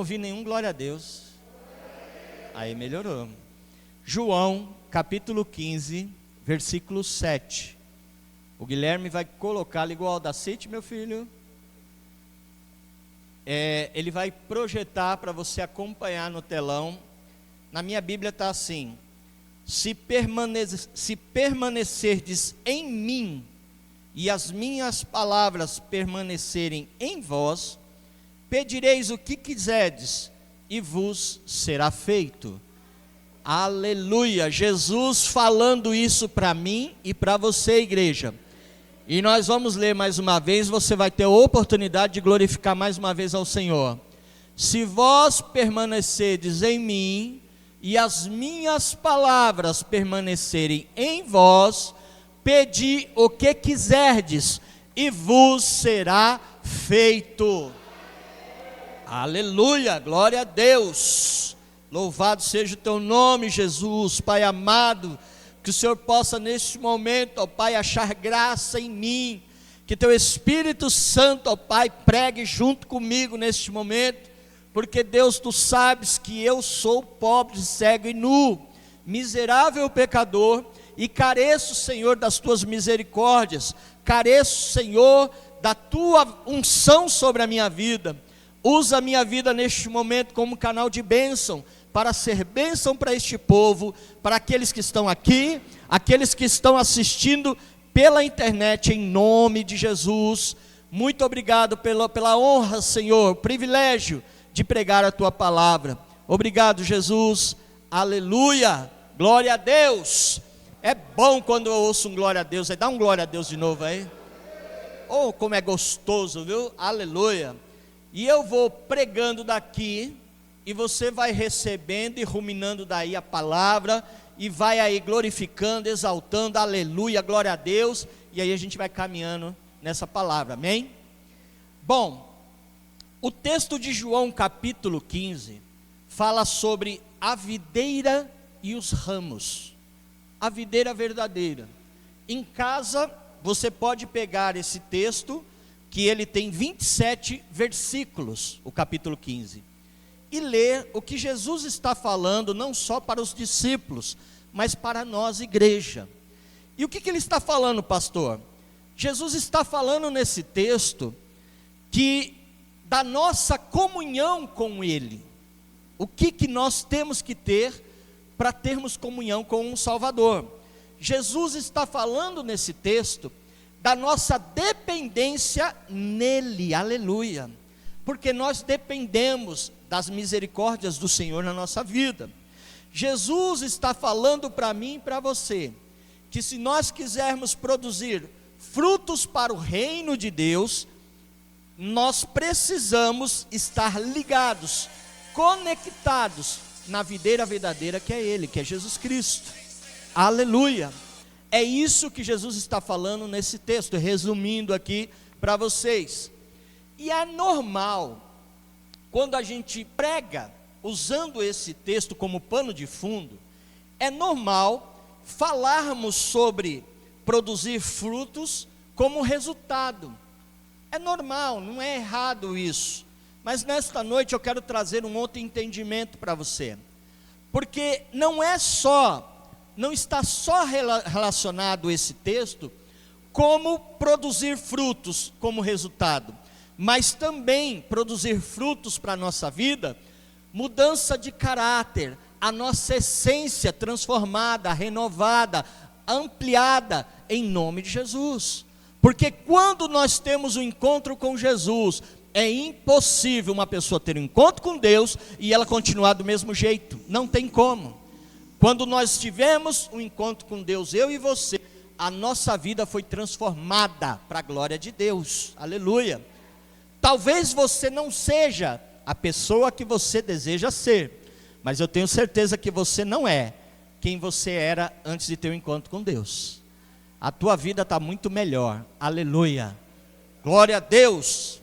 ouvi nenhum glória a Deus. Aí melhorou. João, capítulo 15, versículo 7. O Guilherme vai colocar, ligou o Audacity, meu filho. Ele vai projetar para você acompanhar no telão. Na minha Bíblia está assim: se permanecerdes em mim, e as minhas palavras permanecerem em vós, pedireis o que quiserdes, e vos será feito. Aleluia, Jesus falando isso para mim e para você, igreja. E nós vamos ler mais uma vez, você vai ter a oportunidade de glorificar mais uma vez ao Senhor. Se vós permanecerdes em mim, e as minhas palavras permanecerem em vós, pedi o que quiserdes, e vos será feito. Aleluia, glória a Deus. Louvado seja o teu nome, Jesus. Pai amado, que o Senhor possa neste momento, ó Pai, achar graça em mim, que teu Espírito Santo, ó Pai, pregue junto comigo neste momento, porque Deus, tu sabes que eu sou pobre, cego e nu, miserável pecador, e careço, Senhor, das tuas misericórdias, careço, Senhor, da tua unção sobre a minha vida. Usa a minha vida neste momento como canal de bênção, para ser bênção para este povo, para aqueles que estão aqui, aqueles que estão assistindo pela internet, em nome de Jesus. Muito obrigado pela honra, Senhor, privilégio de pregar a tua palavra. Obrigado, Jesus. Aleluia, glória a Deus. É bom quando eu ouço um glória a Deus. Dá um glória a Deus de novo aí. Oh, como é gostoso, viu? Aleluia. E eu vou pregando daqui, e você vai recebendo e ruminando daí a palavra, e vai aí glorificando, exaltando, aleluia, glória a Deus, e aí a gente vai caminhando nessa palavra, amém? Bom, o texto de João capítulo 15, fala sobre a videira e os ramos, a videira verdadeira. Em casa, você pode pegar esse texto, que ele tem 27 versículos, o capítulo 15, e ler o que Jesus está falando, não só para os discípulos, mas para nós, igreja. E o que ele está falando, pastor? Jesus está falando nesse texto, que da nossa comunhão com Ele, o que nós temos que ter, para termos comunhão com um Salvador. Jesus está falando nesse texto, da nossa dependência nele, aleluia, porque nós dependemos das misericórdias do Senhor na nossa vida. Jesus está falando para mim e para você, que se nós quisermos produzir frutos para o reino de Deus, nós precisamos estar ligados, conectados na videira verdadeira, que é Ele, que é Jesus Cristo, aleluia. É isso que Jesus está falando nesse texto, resumindo aqui para vocês. E é normal, quando a gente prega, usando esse texto como pano de fundo, é normal falarmos sobre produzir frutos como resultado. É normal, não é errado isso. Mas nesta noite eu quero trazer um outro entendimento para você. Porque não está só relacionado esse texto como produzir frutos como resultado, mas também produzir frutos para a nossa vida, mudança de caráter, a nossa essência transformada, renovada, ampliada em nome de Jesus. Porque quando nós temos um encontro com Jesus, é impossível uma pessoa ter um encontro com Deus e ela continuar do mesmo jeito, não tem como. Quando nós tivemos um encontro com Deus, eu e você, a nossa vida foi transformada para a glória de Deus, aleluia. Talvez você não seja a pessoa que você deseja ser, mas eu tenho certeza que você não é quem você era antes de ter um encontro com Deus. A tua vida está muito melhor, aleluia, glória a Deus.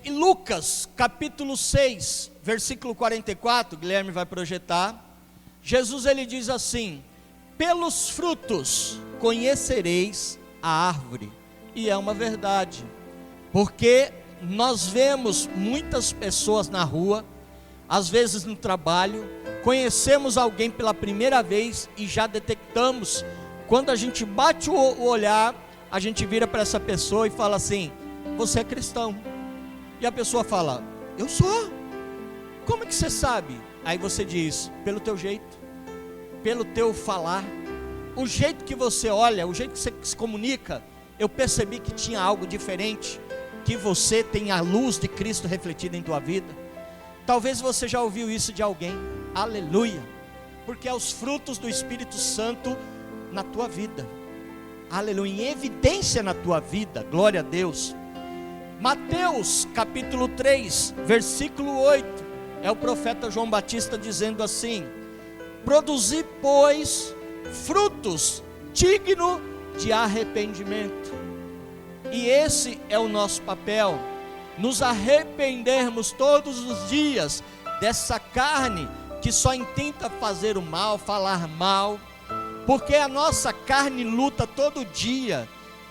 Em Lucas capítulo 6, versículo 44, Guilherme vai projetar. Jesus ele diz assim: pelos frutos conhecereis a árvore. E é uma verdade, porque nós vemos muitas pessoas na rua, às vezes no trabalho, conhecemos alguém pela primeira vez e já detectamos, quando a gente bate o olhar, a gente vira para essa pessoa e fala assim: você é cristão. E a pessoa fala: eu sou. Como é que você sabe? Aí você diz: pelo teu jeito, pelo teu falar, o jeito que você olha, o jeito que você se comunica, eu percebi que tinha algo diferente, que você tem a luz de Cristo refletida em tua vida. Talvez você já ouviu isso de alguém, aleluia, porque é os frutos do Espírito Santo na tua vida, aleluia, em evidência na tua vida, glória a Deus. Mateus capítulo 3, versículo 8, é o profeta João Batista dizendo assim: produzi, pois, frutos dignos de arrependimento. E esse é o nosso papel, nos arrependermos todos os dias dessa carne que só intenta fazer o mal, falar mal, porque a nossa carne luta todo dia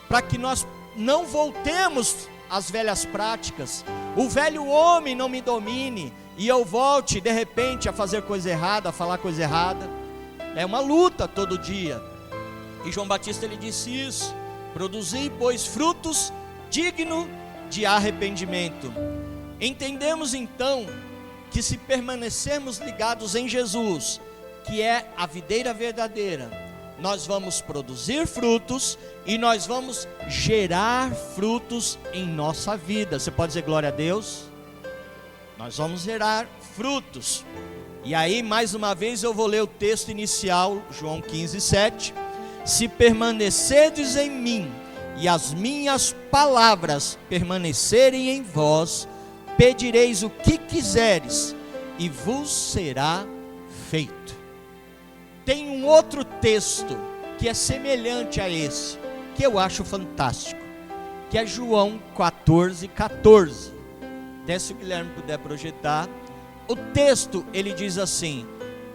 para que nós não voltemos às velhas práticas, o velho homem não me domine e eu volte de repente a fazer coisa errada, a falar coisa errada. É uma luta todo dia. E João Batista ele disse isso: produzi, pois, frutos dignos de arrependimento. Entendemos então que se permanecermos ligados em Jesus, que é a videira verdadeira, nós vamos produzir frutos e nós vamos gerar frutos em nossa vida. Você pode dizer glória a Deus? Nós vamos gerar frutos. E aí mais uma vez eu vou ler o texto inicial, João 15:7. Se permanecerdes em mim e as minhas palavras permanecerem em vós, pedireis o que quiseres e vos será feito. Tem um outro texto que é semelhante a esse, que eu acho fantástico, que é João 14:14. Até se o Guilherme puder projetar. O texto ele diz assim: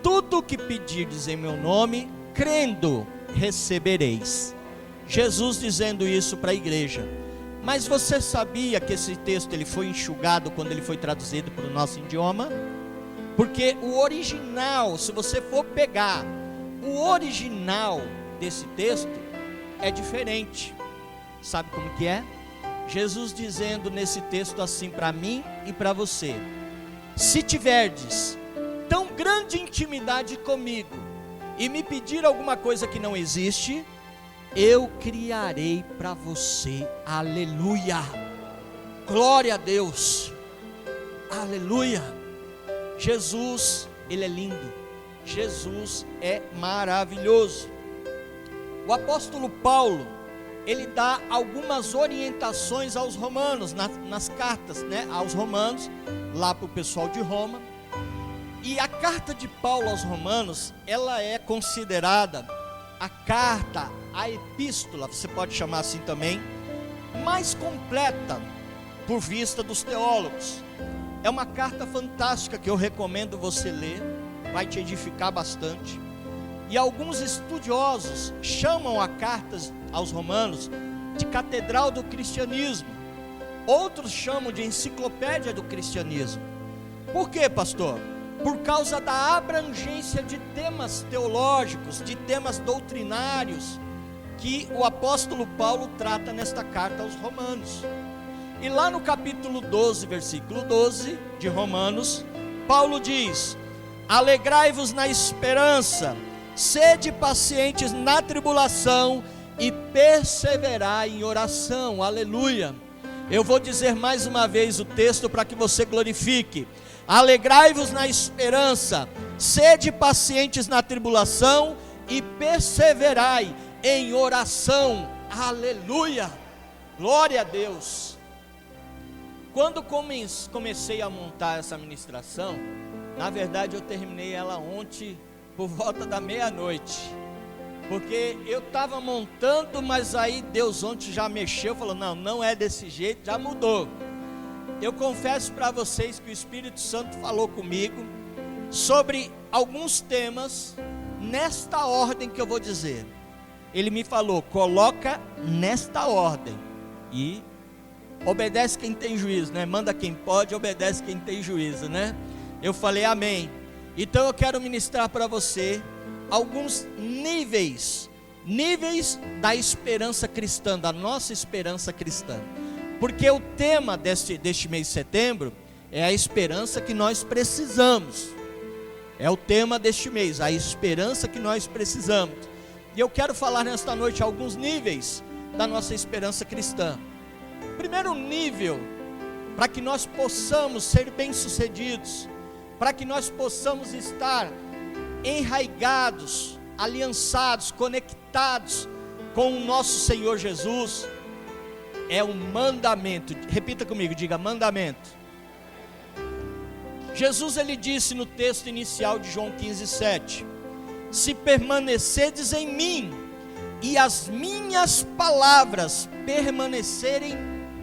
tudo o que pedirdes em meu nome, crendo, recebereis. Jesus dizendo isso para a igreja. Mas você sabia que esse texto ele foi enxugado quando ele foi traduzido para o nosso idioma? Porque o original, se você for pegar o original desse texto, é diferente. Sabe como que é? Jesus dizendo nesse texto assim para mim e para você: se tiverdes tão grande intimidade comigo e me pedir alguma coisa que não existe, eu criarei para você. Aleluia, glória a Deus, aleluia. Jesus, ele é lindo, Jesus é maravilhoso. O apóstolo Paulo, ele dá algumas orientações aos romanos, nas cartas, aos romanos, lá para o pessoal de Roma. E a carta de Paulo aos romanos, ela é considerada a carta, a epístola, você pode chamar assim também, mais completa por vista dos teólogos. É uma carta fantástica que eu recomendo você ler, vai te edificar bastante. E alguns estudiosos chamam a carta aos romanos de catedral do cristianismo. Outros chamam de enciclopédia do cristianismo. Por quê, pastor? Por causa da abrangência de temas teológicos, de temas doutrinários, que o apóstolo Paulo trata nesta carta aos romanos. E lá no capítulo 12, versículo 12 de Romanos, Paulo diz: alegrai-vos na esperança, sede pacientes na tribulação e perseverai em oração. Aleluia. Eu vou dizer mais uma vez o texto para que você glorifique. Alegrai-vos na esperança, sede pacientes na tribulação e perseverai em oração. Aleluia, glória a Deus. Quando comecei a montar essa ministração, na verdade eu terminei ela ontem por volta da meia-noite, porque eu estava montando, mas aí Deus ontem já mexeu, falou: não é desse jeito, já mudou. Eu confesso para vocês que o Espírito Santo falou comigo sobre alguns temas, nesta ordem que eu vou dizer. Ele me falou: coloca nesta ordem, e Obedece quem tem juízo, né? Manda quem pode, obedece quem tem juízo, né? Eu falei amém. Então eu quero ministrar para você alguns níveis da esperança cristã, da nossa esperança cristã. Porque o tema deste mês de setembro é a esperança que nós precisamos. É o tema deste mês, a esperança que nós precisamos. E eu quero falar nesta noite alguns níveis da nossa esperança cristã. Primeiro nível, para que nós possamos ser bem-sucedidos, para que nós possamos estar enraigados, aliançados, conectados com o nosso Senhor Jesus, é um mandamento. Repita comigo, diga mandamento. Jesus ele disse no texto inicial de João 15:7: se permanecerdes em mim e as minhas palavras permanecerem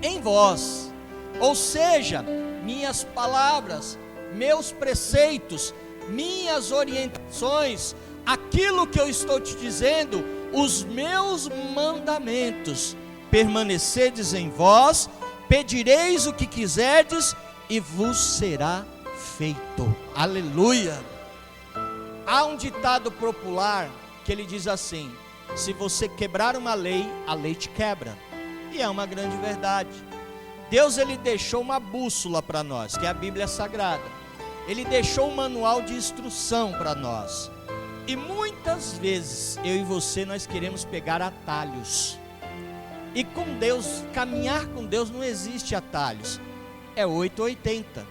em vós, ou seja, minhas palavras, meus preceitos, minhas orientações, aquilo que eu estou te dizendo, os meus mandamentos, permanecerdes em vós, pedireis o que quiserdes e vos será feito. Aleluia. Há um ditado popular que ele diz assim: se você quebrar uma lei, a lei te quebra. E é uma grande verdade. Deus ele deixou uma bússola para nós, que é a Bíblia Sagrada. Ele deixou um manual de instrução para nós. E muitas vezes eu e você nós queremos pegar atalhos. E com Deus, caminhar com Deus não existe atalhos. É 880.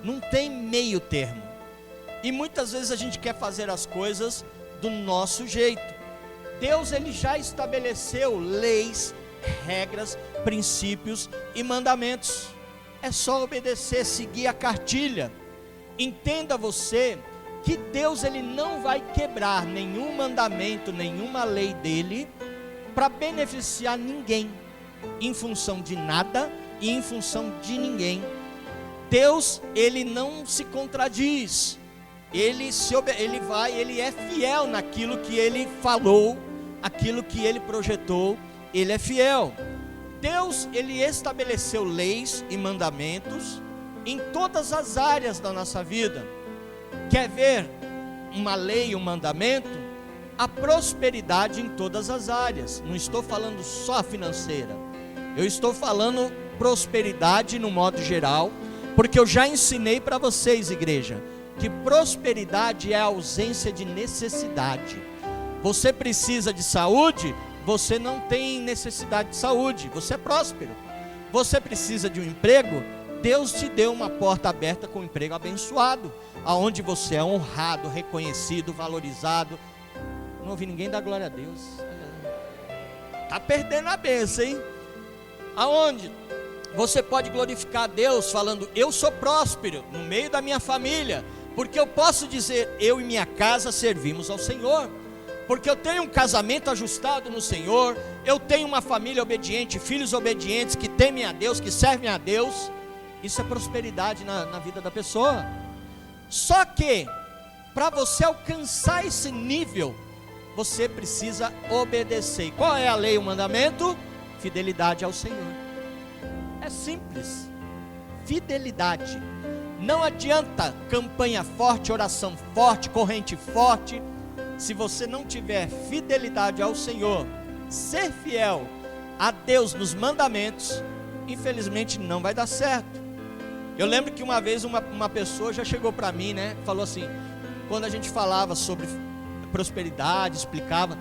Não tem meio termo. E muitas vezes a gente quer fazer as coisas do nosso jeito. Deus ele já estabeleceu leis, regras, princípios e mandamentos. É só obedecer, seguir a cartilha. Entenda você que Deus ele não vai quebrar nenhum mandamento, nenhuma lei dele para beneficiar ninguém, em função de nada e em função de ninguém. Deus ele não se contradiz. Ele é fiel naquilo que ele falou, aquilo que ele projetou, ele é fiel. Deus, ele estabeleceu leis e mandamentos em todas as áreas da nossa vida. Quer ver uma lei, um mandamento? A prosperidade em todas as áreas. Não estou falando só financeira, eu estou falando prosperidade no modo geral, porque eu já ensinei para vocês, igreja, que prosperidade é a ausência de necessidade. Você precisa de saúde, você não tem necessidade de saúde, você é próspero. Você precisa de um emprego, Deus te deu uma porta aberta com um emprego abençoado, aonde você é honrado, reconhecido, valorizado. Não ouvi ninguém dar glória a Deus. Está perdendo a bênção, hein? Aonde você pode glorificar a Deus falando: eu sou próspero no meio da minha família, porque eu posso dizer: eu e minha casa servimos ao Senhor, porque eu tenho um casamento ajustado no Senhor, eu tenho uma família obediente, filhos obedientes que temem a Deus, que servem a Deus. Isso é prosperidade na vida da pessoa. Só que para você alcançar esse nível, você precisa obedecer. Qual é a lei e o mandamento? Fidelidade ao Senhor. É simples. Fidelidade. Não adianta campanha forte, oração forte, corrente forte, se você não tiver fidelidade ao Senhor, ser fiel a Deus nos mandamentos, infelizmente não vai dar certo. Eu lembro que uma vez uma pessoa já chegou para mim, né? Falou assim, quando a gente falava sobre prosperidade, explicava: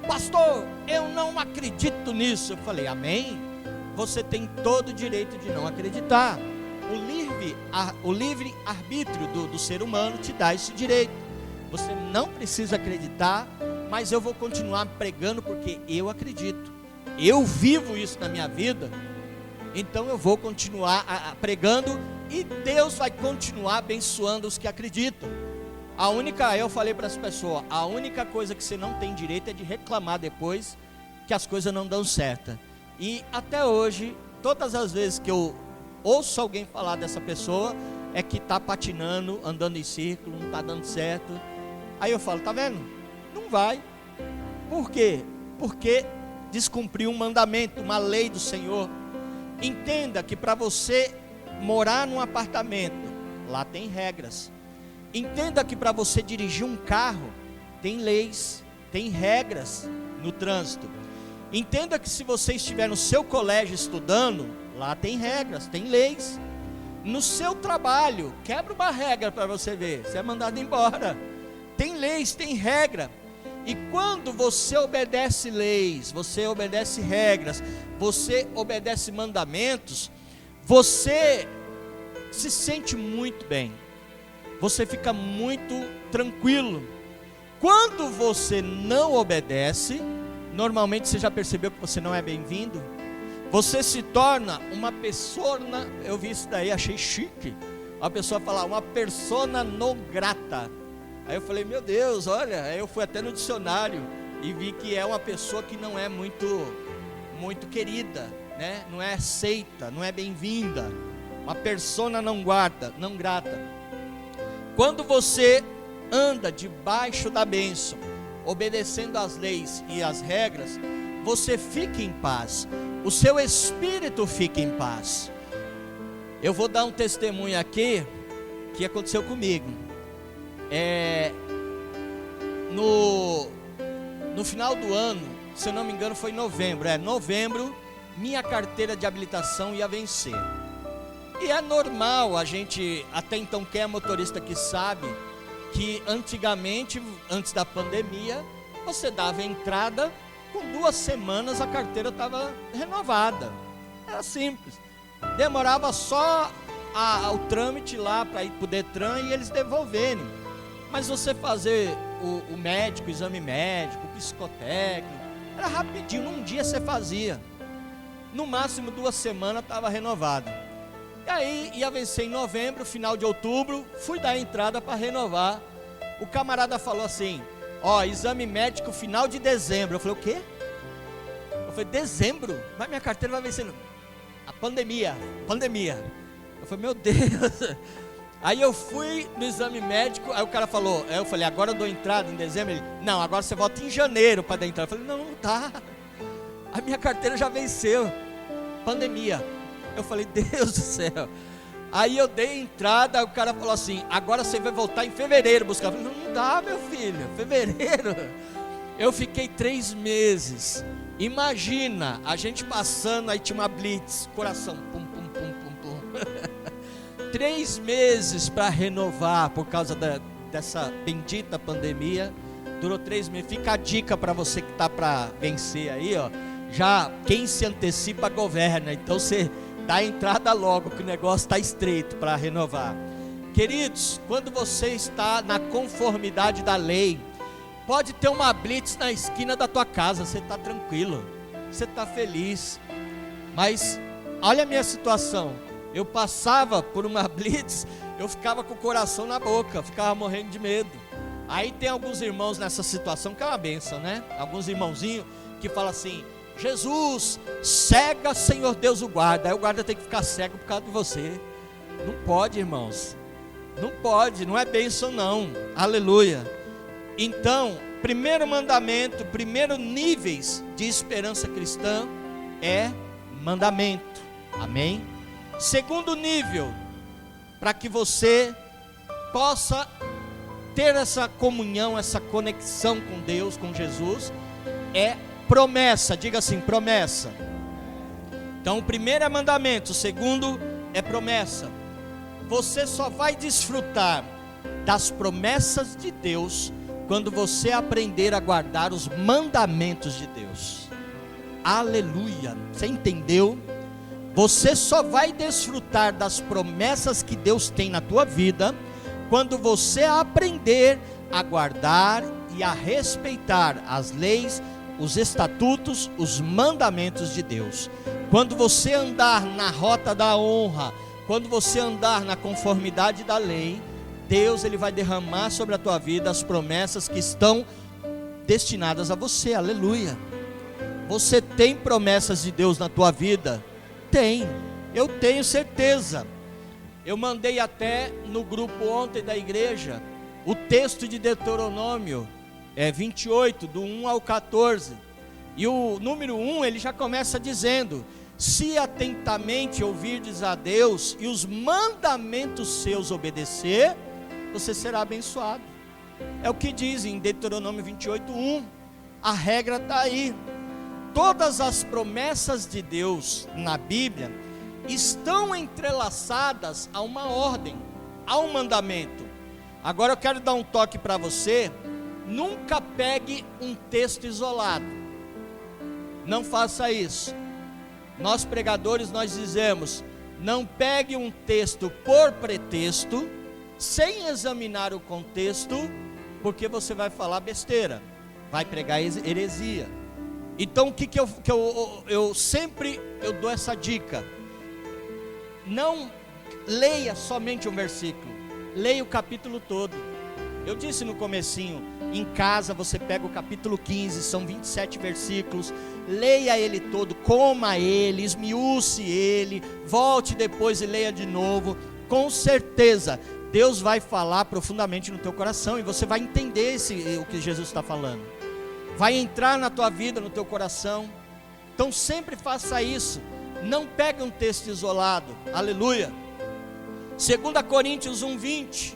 pastor, eu não acredito nisso. Eu falei: amém? Você tem todo o direito de não acreditar. O livre arbítrio do ser humano te dá esse direito. Você não precisa acreditar, mas eu vou continuar pregando porque eu acredito. Eu vivo isso na minha vida, então eu vou continuar pregando e Deus vai continuar abençoando os que acreditam. Eu falei para as pessoas, a única coisa que você não tem direito é de reclamar depois que as coisas não dão certo. E até hoje, todas as vezes que eu ouço alguém falar dessa pessoa, é que está patinando, andando em círculo, não está dando certo. Aí eu falo: tá vendo? Não vai. Por quê? Porque descumpriu um mandamento, uma lei do Senhor. Entenda que para você morar num apartamento, lá tem regras. Entenda que para você dirigir um carro, tem leis, tem regras no trânsito. Entenda que se você estiver no seu colégio estudando, lá tem regras, tem leis. No seu trabalho, quebra uma regra para você ver, você é mandado embora. Tem leis, tem regra. E quando você obedece leis, você obedece regras, você obedece mandamentos, você se sente muito bem, você fica muito tranquilo. Quando você não obedece, normalmente você já percebeu que você não é bem-vindo, você se torna uma persona, eu vi isso daí, achei chique, a pessoa falar, uma persona non grata. Aí eu falei, meu Deus, olha, aí eu fui até no dicionário e vi que é uma pessoa que não é muito querida, né? Não é aceita, não é bem-vinda, uma persona não grata. Quando você anda debaixo da bênção, obedecendo às leis e às regras, você fica em paz, o seu espírito fica em paz. Eu vou dar um testemunho aqui, que aconteceu comigo. No final do ano, se eu não me engano foi novembro, minha carteira de habilitação ia vencer. E é normal, a gente, até então quem é motorista que sabe, que antigamente, antes da pandemia, você dava entrada, com 2 semanas a carteira estava renovada. Era simples, demorava só o trâmite lá para ir para o Detran e eles devolverem. Mas você fazer o médico, o exame médico, o psicotécnico, era rapidinho, num dia você fazia. No máximo 2 semanas estava renovado. E aí ia vencer em novembro, final de outubro, fui dar entrada para renovar. O camarada falou assim, exame médico final de dezembro. Eu falei, o quê? Eu falei, dezembro? Mas minha carteira vai vencer. A pandemia. Eu falei, meu Deus. Aí eu fui no exame médico, aí o cara falou, eu falei, agora eu dou entrada em dezembro? Ele, não, agora você volta em janeiro para dar entrada. Eu falei, não dá, a minha carteira já venceu, pandemia. Eu falei, Deus do céu. Aí eu dei entrada, aí o cara falou assim, agora você vai voltar em fevereiro buscar. Eu falei, não dá, meu filho, fevereiro. Eu fiquei 3 meses, imagina, a gente passando, aí tinha uma blitz, coração, pum, pum, pum, pum, pum. 3 meses para renovar por causa dessa bendita pandemia. Durou 3 meses. Fica a dica para você que está para vencer aí, já quem se antecipa governa. Então você dá a entrada logo, que o negócio está estreito para renovar. Queridos, quando você está na conformidade da lei, pode ter uma blitz na esquina da tua casa, você está tranquilo, você está feliz. Mas olha a minha situação. Eu passava por uma blitz, eu ficava com o coração na boca, ficava morrendo de medo. Aí tem alguns irmãos nessa situação, que é uma bênção, né? Alguns irmãozinhos que falam assim, Jesus, cega, Senhor Deus o guarda. Aí o guarda tem que ficar cego por causa de você. Não pode, irmãos, não pode, não é bênção não, aleluia. Então, primeiro mandamento, primeiro níveis de esperança cristã é mandamento, amém? Segundo nível, para que você possa ter essa comunhão, essa conexão com Deus, com Jesus, é promessa. Diga assim, promessa. Então o primeiro é mandamento, o segundo é promessa. Você só vai desfrutar das promessas de Deus quando você aprender a guardar os mandamentos de Deus. Aleluia, você entendeu? Você só vai desfrutar das promessas que Deus tem na tua vida quando você aprender a guardar e a respeitar as leis, os estatutos, os mandamentos de Deus. Quando você andar na rota da honra, quando você andar na conformidade da lei, Deus ele vai derramar sobre a tua vida as promessas que estão destinadas a você. Aleluia. Você tem promessas de Deus na tua vida? Tem, eu tenho certeza. Eu mandei até no grupo ontem da igreja o texto de Deuteronômio 28, do 1 ao 14. E o número 1 ele já começa dizendo se atentamente ouvirdes a Deus e os mandamentos seus obedecer, você será abençoado. É o que diz em Deuteronômio 28:1. A regra está aí. Todas as promessas de Deus na Bíblia estão entrelaçadas a uma ordem, a um mandamento. Agora eu quero dar um toque para você. Nunca pegue um texto isolado. Não faça isso. Nós pregadores, nós dizemos: não pegue um texto por pretexto, sem examinar o contexto, porque você vai falar besteira, vai pregar heresia. Então o que eu sempre dou essa dica: não leia somente um versículo, leia o capítulo todo. Eu disse no comecinho, em casa você pega o capítulo 15, são 27 versículos, leia ele todo, coma ele, esmiúce ele, volte depois e leia de novo. Com certeza Deus vai falar profundamente no teu coração, e você vai entender o que Jesus está falando, vai entrar na tua vida, no teu coração. Então sempre faça isso, não pegue um texto isolado. Aleluia. 2 Coríntios 1:20,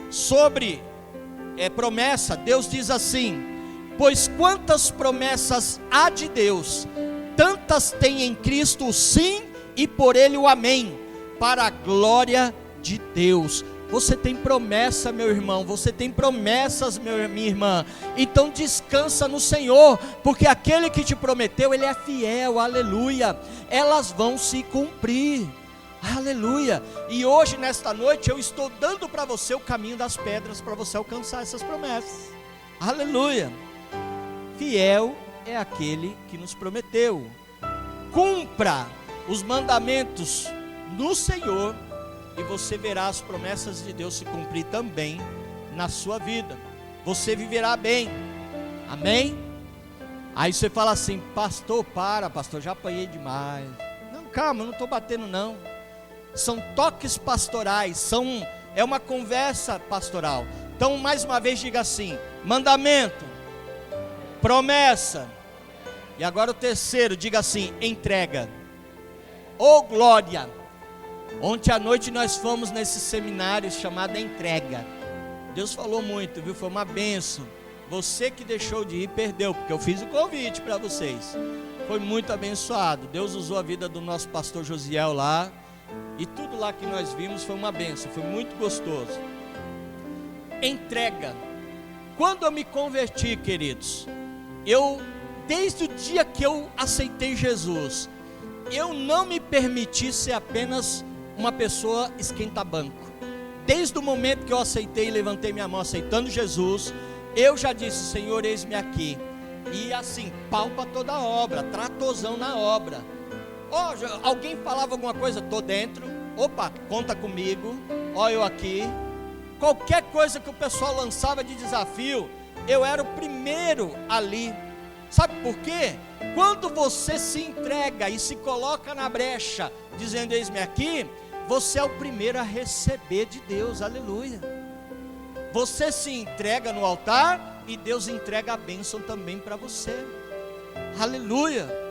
sobre promessa, Deus diz assim: pois quantas promessas há de Deus, tantas tem em Cristo o sim e por ele o amém, para a glória de Deus. Você tem promessa, meu irmão, você tem promessas, minha irmã. Então descansa no Senhor, porque aquele que te prometeu, ele é fiel. Aleluia. Elas vão se cumprir. Aleluia. E hoje, nesta noite, eu estou dando para você o caminho das pedras, para você alcançar essas promessas. Aleluia. Fiel é aquele que nos prometeu. Cumpra os mandamentos no Senhor, e você verá as promessas de Deus se cumprir também na sua vida. Você viverá bem. Amém? Aí você fala assim: pastor, pastor, já apanhei demais. Não, calma, eu não estou batendo não. São toques pastorais, é uma conversa pastoral. Então, mais uma vez, diga assim: mandamento, promessa, e agora o terceiro, diga assim: entrega. Ô glória! Ontem à noite nós fomos nesse seminário chamado Entrega. Deus falou muito, viu? Foi uma bênção. Você que deixou de ir, perdeu, porque eu fiz o convite para vocês. Foi muito abençoado. Deus usou a vida do nosso pastor Josiel lá, e tudo lá que nós vimos foi uma bênção, foi muito gostoso. Entrega. Quando eu me converti, queridos, desde o dia que eu aceitei Jesus, eu não me permiti ser apenas uma pessoa esquenta-banco. Desde o momento que eu aceitei e levantei minha mão aceitando Jesus, eu já disse: Senhor, eis-me aqui. E assim, pau para toda a obra, tratozão na obra. Alguém falava alguma coisa, estou dentro. Opa, conta comigo. Eu aqui. Qualquer coisa que o pessoal lançava de desafio, eu era o primeiro ali. Sabe por quê? Quando você se entrega e se coloca na brecha, dizendo: eis-me aqui, você é o primeiro a receber de Deus. Aleluia. Você se entrega no altar e Deus entrega a bênção também para você. Aleluia.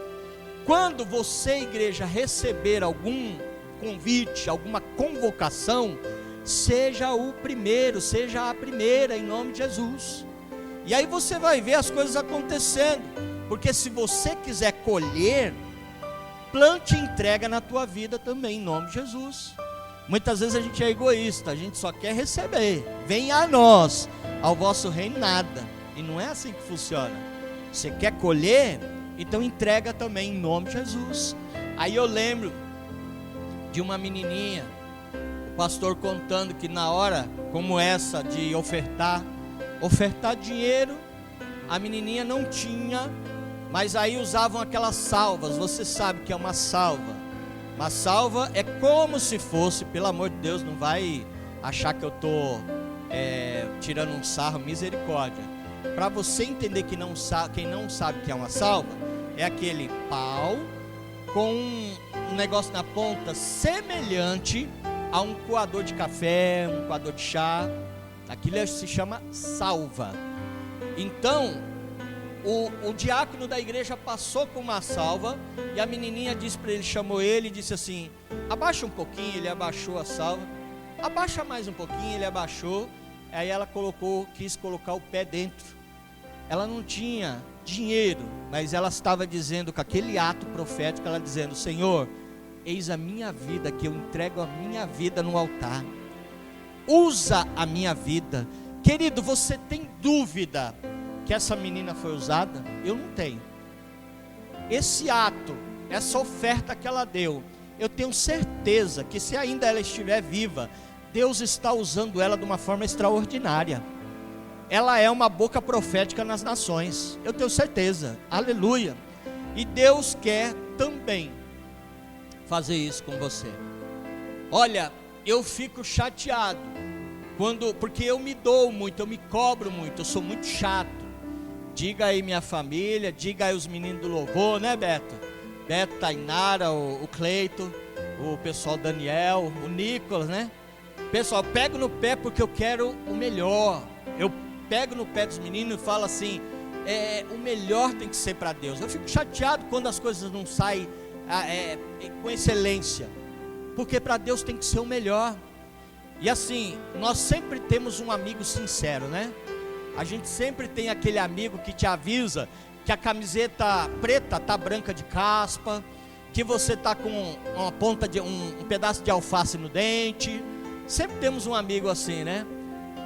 Quando você, igreja, receber algum convite, alguma convocação, seja o primeiro, seja a primeira, em nome de Jesus. E aí você vai ver as coisas acontecendo, porque se você quiser colher, plante e entrega na tua vida também, em nome de Jesus. Muitas vezes a gente é egoísta, a gente só quer receber. Venha a nós, ao vosso reino nada. E não é assim que funciona. Você quer colher? Então entrega também, em nome de Jesus. Aí eu lembro de uma menininha, o pastor contando que na hora como essa de ofertar dinheiro, a menininha não tinha, mas aí usavam aquelas salvas. Você sabe que é uma salva. Uma salva é como se fosse, pelo amor de Deus, não vai achar que eu estou tirando um sarro, misericórdia. Para você entender que quem não sabe que é uma salva, é aquele pau com um negócio na ponta semelhante a um coador de café, um coador de chá. Aquilo se chama salva. Então, o diácono da igreja passou com uma salva, e a menininha disse para ele, chamou ele e disse assim, abaixa um pouquinho. Ele abaixou a salva, abaixa mais um pouquinho, ele abaixou. Aí ela quis colocar o pé dentro. Ela não tinha dinheiro, mas ela estava dizendo, com aquele ato profético, ela dizendo, Senhor, eis a minha vida, que eu entrego a minha vida no altar, usa a minha vida. Querido, você tem dúvida que essa menina foi usada? Eu não tenho. Esse ato, essa oferta que ela deu, eu tenho certeza que se ainda ela estiver viva, Deus está usando ela de uma forma extraordinária. Ela é uma boca profética nas nações, eu tenho certeza, aleluia. E Deus quer também fazer isso com você. Olha, eu fico chateado porque eu me dou muito, eu me cobro muito, eu sou muito chato. Diga aí minha família, diga aí os meninos do louvor, né, Beto? Beto, Tainara, o Cleito, o pessoal Daniel, o Nicolas, né? Pessoal, pego no pé porque eu quero o melhor. Eu pego no pé dos meninos e falo assim, o melhor tem que ser para Deus. Eu fico chateado quando as coisas não saem com excelência, porque para Deus tem que ser o melhor. E assim, nós sempre temos um amigo sincero, né? A gente sempre tem aquele amigo que te avisa que a camiseta preta tá branca de caspa, que você tá com uma ponta de um pedaço de alface no dente. Sempre temos um amigo assim, né?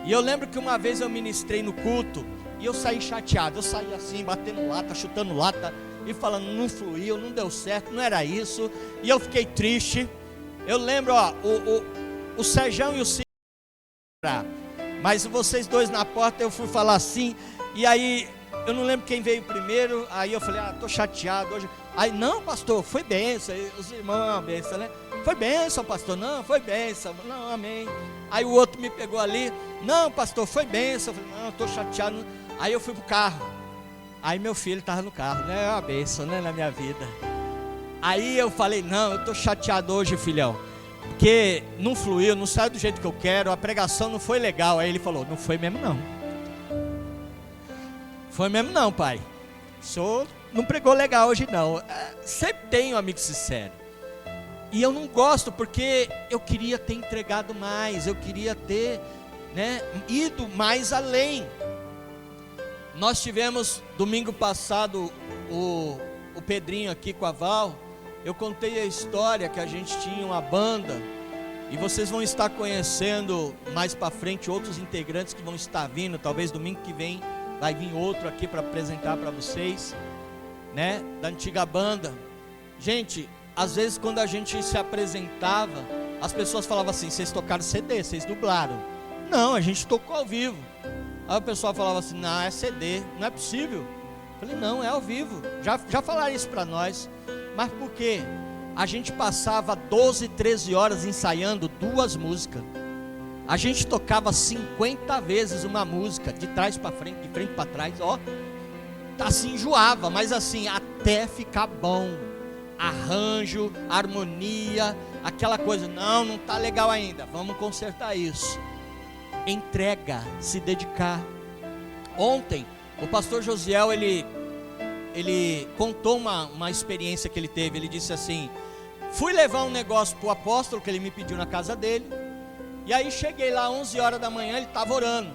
E eu lembro que uma vez eu ministrei no culto e eu saí chateado. Eu saí assim, batendo lata, chutando lata e falando, não fluiu, não deu certo, não era isso. E eu fiquei triste. Eu lembro, o Sérgio e o Ciro, mas vocês dois na porta, eu fui falar assim. E aí, eu não lembro quem veio primeiro. Aí eu falei, tô chateado hoje. Aí, não, pastor, foi bênção. Os irmãos, bênção, né? Foi bênção, pastor. Não, foi bênção. Não, amém. Aí o outro me pegou ali. Não, pastor, foi bênção. Eu falei, não, estou chateado. Aí eu fui pro carro. Aí meu filho estava no carro, né? É uma bênção, né? Na minha vida. Aí eu falei, não, eu estou chateado hoje, filhão, porque não fluiu, não saiu do jeito que eu quero. A pregação não foi legal. Aí ele falou, não foi mesmo não. Foi mesmo não, pai. O senhor não pregou legal hoje não. Sempre tem um amigo sincero. E eu não gosto porque eu queria ter entregado mais, eu queria ter, né, ido mais além. Nós tivemos domingo passado o Pedrinho aqui com a Val. Eu contei a história que a gente tinha uma banda, e vocês vão estar conhecendo mais para frente outros integrantes que vão estar vindo. Talvez domingo que vem vai vir outro aqui para apresentar para vocês, né, da antiga banda. Gente, às vezes quando a gente se apresentava, as pessoas falavam assim, vocês tocaram CD, vocês dublaram. Não, a gente tocou ao vivo. Aí o pessoal falava assim, não, é CD, não é possível. Eu falei, não, é ao vivo. Já falaram isso para nós. Mas por quê? A gente passava 12, 13 horas ensaiando 2 músicas. A gente tocava 50 vezes uma música, de trás para frente, de frente para trás, ó. Assim enjoava, mas assim, até ficar bom. Arranjo, harmonia, aquela coisa, não tá legal ainda, vamos consertar isso. Entrega, se dedicar. Ontem, o pastor Josiel, ele contou uma experiência que ele teve. Ele disse assim, fui levar um negócio para o apóstolo, que ele me pediu na casa dele. E aí cheguei lá 11 horas da manhã, ele estava orando.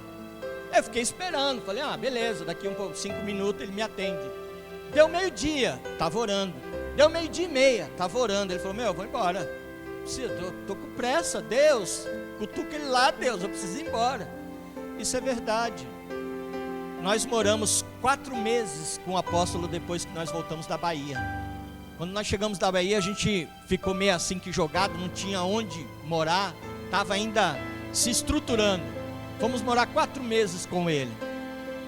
Eu fiquei esperando, falei, beleza, daqui 5 minutos ele me atende. Deu meio-dia, estava orando. Deu 12:30, estava orando. Ele falou, eu vou embora. Estou com pressa, Deus, cutuca ele lá, Deus, eu preciso ir embora. Isso é verdade. Nós moramos 4 meses com o apóstolo depois que nós voltamos da Bahia. Quando nós chegamos da Bahia, a gente ficou meio assim que jogado, não tinha onde morar, estava ainda se estruturando. Fomos morar 4 meses com ele.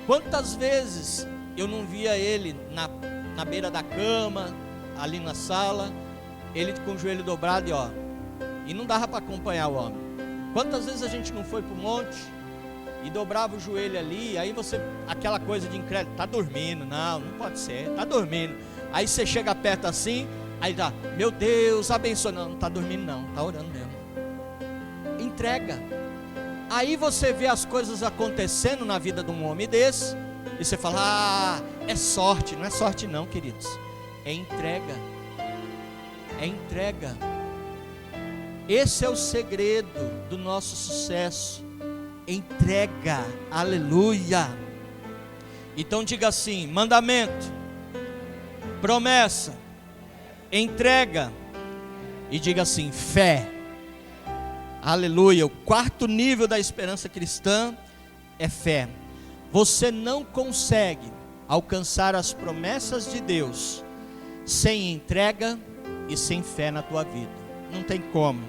Quantas vezes eu não via ele na beira da cama, ali na sala, ele com o joelho dobrado e não dava para acompanhar o homem. Quantas vezes a gente não foi para o monte e dobrava o joelho ali, aí aquela coisa de incrédulo, tá dormindo, não pode ser, tá dormindo. Aí você chega perto assim, aí dá, meu Deus, abençoa, não tá dormindo não, tá orando mesmo. Entrega. Aí você vê as coisas acontecendo na vida de um homem desse, E você fala, ah, é sorte. Não é sorte não, queridos. É entrega. É entrega. Esse é o segredo do nosso sucesso. Entrega. Aleluia. Então diga assim: mandamento, promessa, entrega. E diga assim: fé. Aleluia. O quarto nível da esperança cristã é fé. Você não consegue alcançar as promessas de Deus sem entrega e sem fé na tua vida. Não tem como.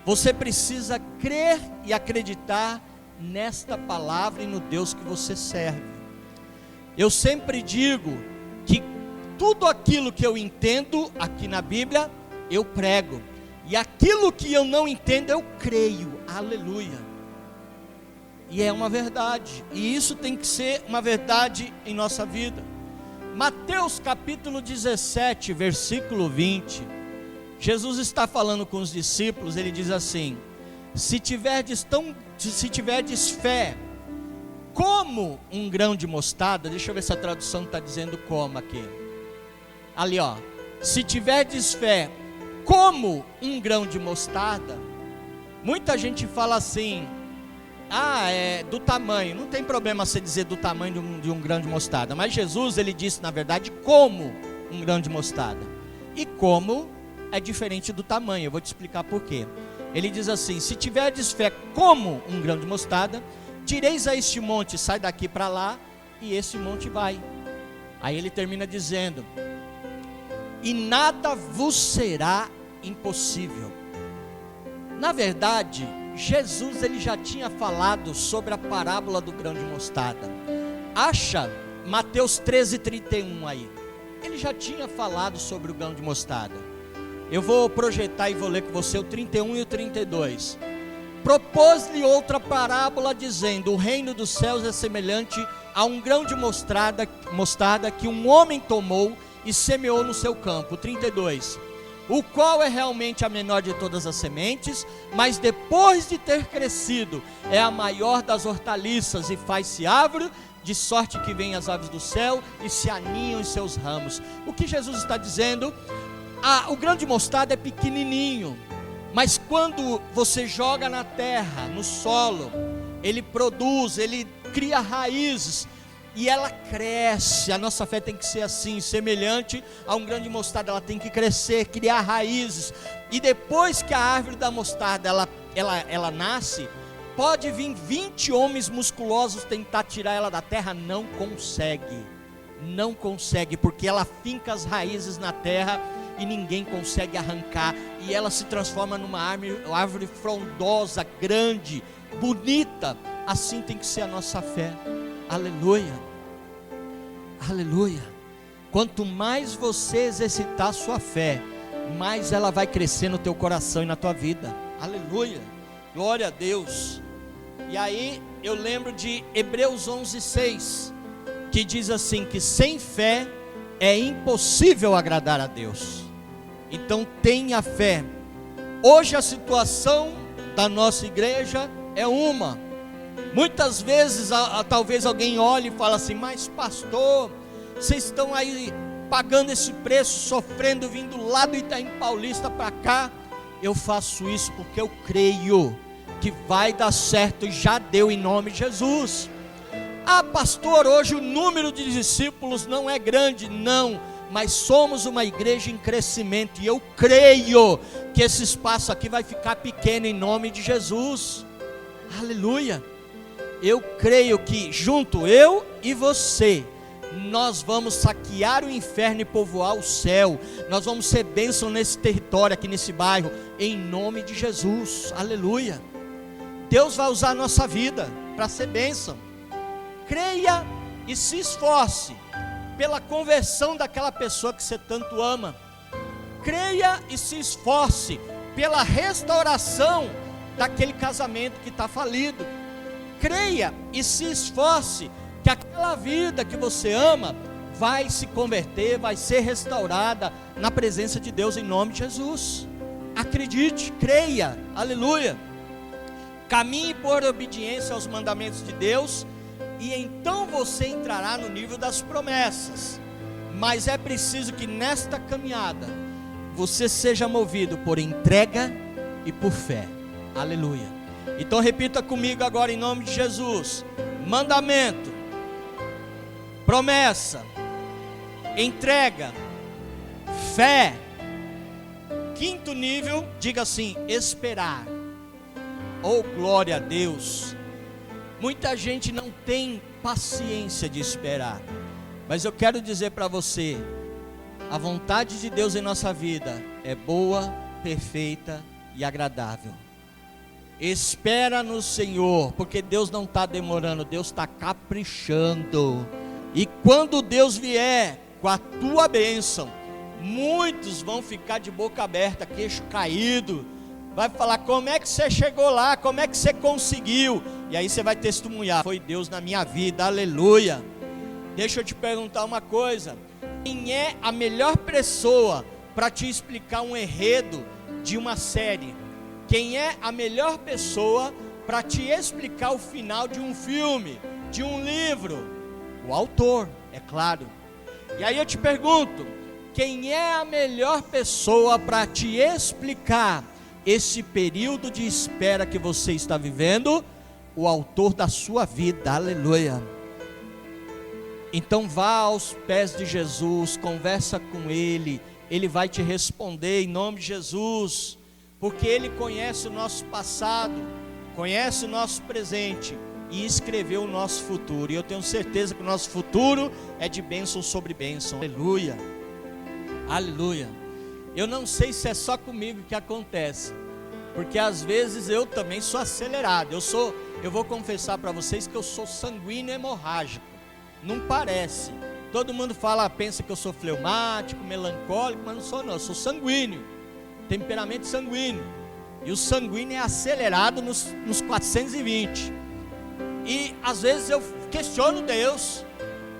Você precisa crer e acreditar nesta palavra e no Deus que você serve. Eu sempre digo que tudo aquilo que eu entendo aqui na Bíblia, eu prego. E aquilo que eu não entendo, eu creio. Aleluia. E é uma verdade. E isso tem que ser uma verdade em nossa vida. Mateus capítulo 17, versículo 20. Jesus está falando com os discípulos. Ele diz assim: se tiverdes fé como um grão de mostarda. Deixa eu ver se a tradução está dizendo como aqui. Ali ó. Se tiverdes fé como um grão de mostarda. Muita gente fala assim: ah, é do tamanho. Não tem problema você dizer do tamanho de um grão de mostarda. Mas Jesus, ele disse na verdade como um grão de mostarda. E como é diferente do tamanho. Eu vou te explicar por quê. Ele diz assim: se tiverdes fé como um grão de mostarda, direis a este monte, sai daqui para lá, e esse monte vai. Aí ele termina dizendo: e nada vos será impossível. Na verdade, Jesus ele já tinha falado sobre a parábola do grão de mostarda. Acha Mateus 13:31 aí. Ele já tinha falado sobre o grão de mostarda. Eu vou projetar e vou ler com você o 31 e o 32. Propôs-lhe outra parábola dizendo: o reino dos céus é semelhante a um grão de mostarda que um homem tomou e semeou no seu campo. 32. O qual é realmente a menor de todas as sementes, mas depois de ter crescido, é a maior das hortaliças e faz-se árvore, de sorte que vêm as aves do céu e se aninham em seus ramos. O que Jesus está dizendo? O grão de mostarda é pequenininho, mas quando você joga na terra, no solo, ele produz, ele cria raízes, e ela cresce. A nossa fé tem que ser assim, semelhante a um grão de mostarda. Ela tem que crescer, criar raízes. E depois que a árvore da mostarda ela nasce, pode vir 20 homens musculosos tentar tirar ela da terra, não consegue. Não consegue, porque ela finca as raízes na terra e ninguém consegue arrancar. E ela se transforma numa árvore frondosa, grande, bonita. Assim tem que ser a nossa fé. Aleluia, aleluia. Quanto mais você exercitar a sua fé, mais ela vai crescer no teu coração e na tua vida. Aleluia, glória a Deus. E aí eu lembro de Hebreus 11:6, que diz assim, que sem fé é impossível agradar a Deus. Então tenha fé. Hoje a situação da nossa igreja é uma. Muitas vezes talvez alguém olhe e fale assim: mas pastor, vocês estão aí pagando esse preço, sofrendo, vindo lá do Itaim Paulista para cá. Eu faço isso porque eu creio que vai dar certo e já deu em nome de Jesus. Ah pastor, hoje o número de discípulos não é grande. Não, mas somos uma igreja em crescimento, e eu creio que esse espaço aqui vai ficar pequeno em nome de Jesus. Aleluia. Eu creio que junto eu e você, nós vamos saquear o inferno e povoar o céu. Nós vamos ser bênção nesse território, aqui nesse bairro, em nome de Jesus. Aleluia. Deus vai usar a nossa vida para ser bênção. Creia e se esforce pela conversão daquela pessoa que você tanto ama. Creia e se esforce pela restauração daquele casamento que está falido. Creia e se esforce que aquela vida que você ama vai se converter, vai ser restaurada na presença de Deus em nome de Jesus. Acredite, creia, aleluia. Caminhe por obediência aos mandamentos de Deus e então você entrará no nível das promessas. Mas é preciso que nesta caminhada você seja movido por entrega e por fé. Aleluia. Então repita comigo agora em nome de Jesus: mandamento, promessa, entrega, fé. Quinto nível, diga assim: esperar. Oh, glória a Deus. Muita gente não tem paciência de esperar, mas eu quero dizer para você, a vontade de Deus em nossa vida é boa, perfeita e agradável. Espera no Senhor, porque Deus não está demorando, Deus está caprichando. E quando Deus vier com a tua bênção, muitos vão ficar de boca aberta, queixo caído, vai falar: como é que você chegou lá, como é que você conseguiu? E aí você vai testemunhar: foi Deus na minha vida, aleluia. Deixa eu te perguntar uma coisa: quem é a melhor pessoa para te explicar um enredo de uma série? Quem é a melhor pessoa para te explicar o final de um filme, de um livro? O autor, é claro. E aí eu te pergunto: quem é a melhor pessoa para te explicar esse período de espera que você está vivendo? O autor da sua vida, aleluia. Então vá aos pés de Jesus, conversa com Ele, Ele vai te responder em nome de Jesus, porque Ele conhece o nosso passado, conhece o nosso presente e escreveu o nosso futuro. E eu tenho certeza que o nosso futuro é de bênção sobre bênção, aleluia, aleluia. Eu não sei se é só comigo que acontece, porque às vezes eu também sou acelerado. Eu vou confessar para vocês que eu sou sanguíneo hemorrágico. Não parece. Todo mundo pensa que eu sou fleumático, melancólico, mas não sou não, eu sou sanguíneo. Temperamento sanguíneo. E o sanguíneo é acelerado nos 420. E às vezes eu questiono Deus.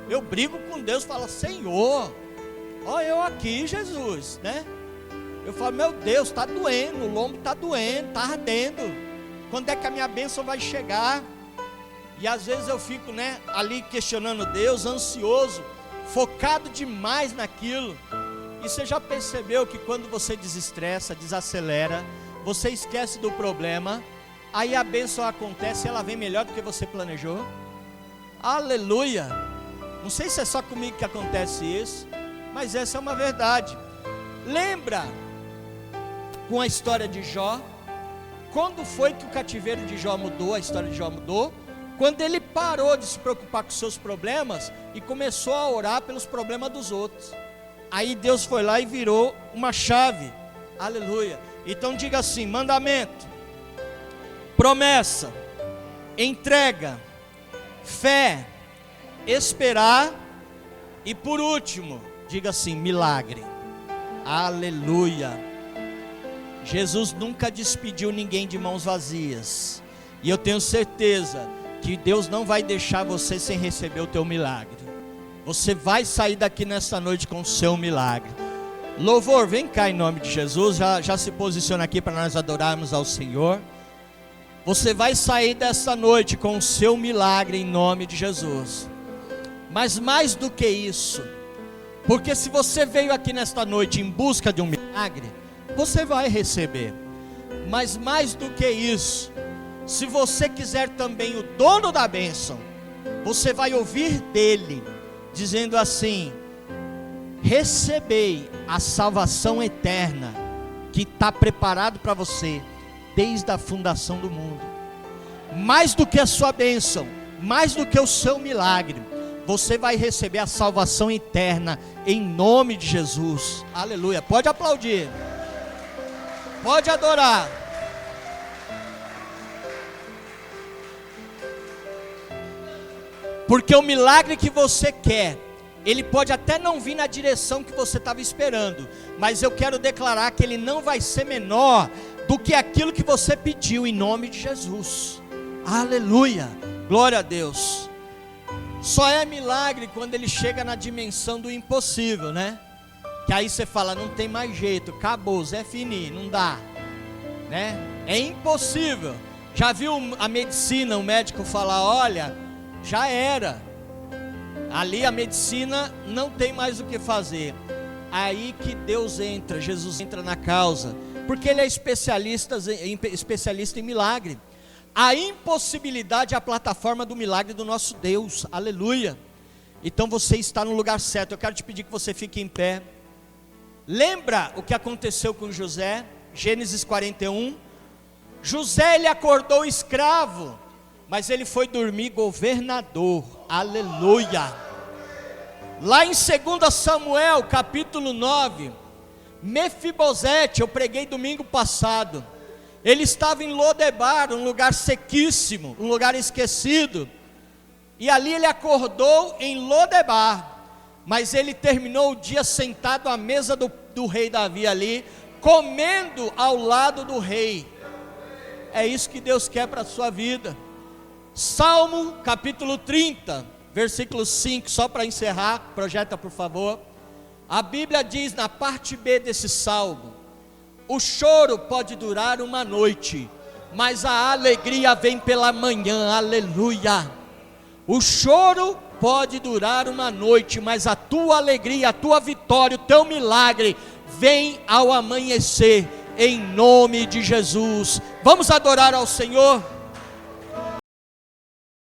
Eu brigo com Deus, falo: Senhor, ó eu aqui, Jesus, né? Eu falo: meu Deus, está doendo, o lombo está doendo, está ardendo. Quando é que a minha bênção vai chegar? E às vezes eu fico, ali questionando Deus, ansioso, focado demais naquilo. E você já percebeu que quando você desestressa, desacelera, você esquece do problema, aí a bênção acontece e ela vem melhor do que você planejou? Aleluia! Não sei se é só comigo que acontece isso, mas essa é uma verdade. Lembra com a história de Jó? Quando foi que o cativeiro de Jó mudou, a história de Jó mudou? Quando ele parou de se preocupar com seus problemas e começou a orar pelos problemas dos outros. Aí Deus foi lá e virou uma chave, aleluia. Então diga assim: mandamento, promessa, entrega, fé, esperar e por último, diga assim: milagre, aleluia. Jesus nunca despediu ninguém de mãos vazias, e eu tenho certeza que Deus não vai deixar você sem receber o teu milagre. Você vai sair daqui nessa noite com o seu milagre. Louvor, vem cá em nome de Jesus, já se posiciona aqui para nós adorarmos ao Senhor. Você vai sair dessa noite com o seu milagre em nome de Jesus. Mas mais do que isso, porque se você veio aqui nesta noite em busca de um milagre, você vai receber. Mas mais do que isso, se você quiser também o dono da bênção, você vai ouvir dele, dizendo assim: recebei a salvação eterna, que está preparado para você, desde a fundação do mundo. Mais do que a sua bênção, mais do que o seu milagre, você vai receber a salvação eterna, em nome de Jesus, aleluia. Pode aplaudir, pode adorar. Porque o milagre que você quer, ele pode até não vir na direção que você estava esperando, mas eu quero declarar que ele não vai ser menor do que aquilo que você pediu, em nome de Jesus, aleluia, glória a Deus. Só é milagre quando ele chega na dimensão do impossível, né? Que aí você fala: não tem mais jeito, acabou, Zé Fini, não dá, né? É impossível. Já viu a medicina, o médico falar: olha, já era. Ali a medicina não tem mais o que fazer. Aí que Deus entra, Jesus entra na causa, porque Ele é especialista em milagre. A impossibilidade é a plataforma do milagre do nosso Deus, aleluia. Então você está no lugar certo. Eu quero te pedir que você fique em pé. Lembra o que aconteceu com José? Gênesis 41. José, ele acordou escravo, mas ele foi dormir governador, aleluia. Lá em 2 Samuel capítulo 9, Mefibosete, eu preguei domingo passado, ele estava em Lodebar, um lugar sequíssimo, um lugar esquecido, e ali ele acordou em Lodebar, mas ele terminou o dia sentado à mesa do rei Davi ali, comendo ao lado do rei. É isso que Deus quer para a sua vida. Salmo capítulo 30, versículo 5, só para encerrar, projeta por favor. A Bíblia diz na parte B desse salmo: o choro pode durar uma noite, mas a alegria vem pela manhã, aleluia. O choro pode durar uma noite, mas a tua alegria, a tua vitória, o teu milagre vem ao amanhecer, em nome de Jesus. Vamos adorar ao Senhor.